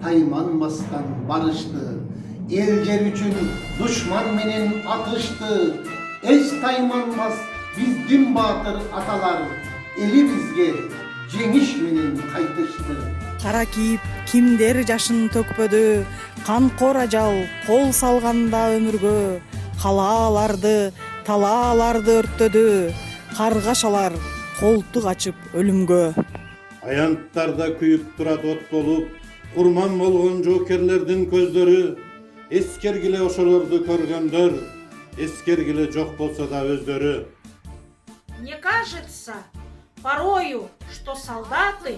taymanmastan barıştı. Elcer üçün düşman menen atıştı. Es taymanmaz bizdim batır atalar. Eli bizge jеңиш менен кайтышты. Кара кийип кимдер жашын төкпөдү, канкор ажал кол салганда өмүргө, калааларды, талааларды өрттөдү, каргашалар колтук ачып өлүмгө. Аянттарда күйүп турат от болуп, курман болгон жоокерлердин көздөрү, эскергиле ошолорду көргөндөр, эскергиле жок болсо да өздөрү. Мне кажется порою, что солдаты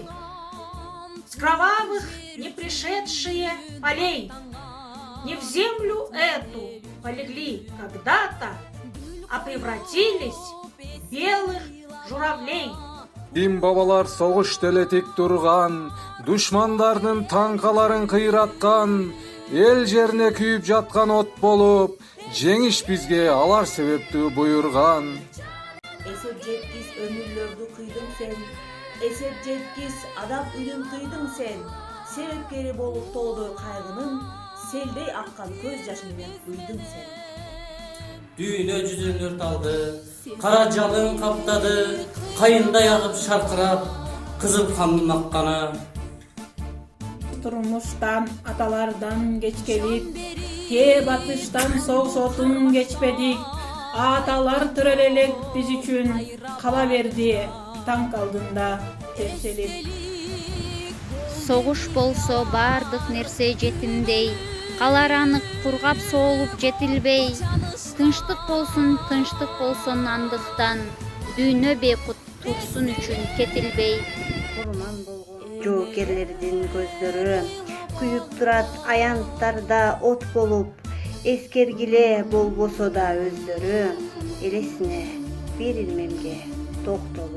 с кровавых не пришедшие полей не в землю эту полегли когда-то, а превратились в белых журавлей. Дин бабалар согуш телетик турган, душмандардын танкаларын кыйраткан, эл жерине күйүп жаткан от болуп, жеңиш бизге алар себептүү буйрган. Эсеп жеткис өмүрлөрдү кыйдың сен, эсеп жеткис адам үйдүн кыйдың сен, себепкери болуп тоодой кайгынын, селдей аккан көз жашы менен уйдың сен. Düğüne yüzün ört aldı, kara calın kaptadı, kayında yağıp şarkırap, kızıl kanın akkana. Turmuştan, atalardan geç gelip, te batıştan soğuk sotun geçmedik. Atalar türelelek biz üçün kala verdi, tank aldığında terselip. Soğuş bolso bardıq nerse jetindey, қалар анық құрғап соғылып жетілбей, тынчтык болсын андықтан, дүйнө бейкут турсун үчүн кетилбей. Курман болгон жоокерлердин көздөрү, күйүп турат аянттарда от болуп, эскергиле болбосо да өздөрү, элесине бир илмемге токтолуп.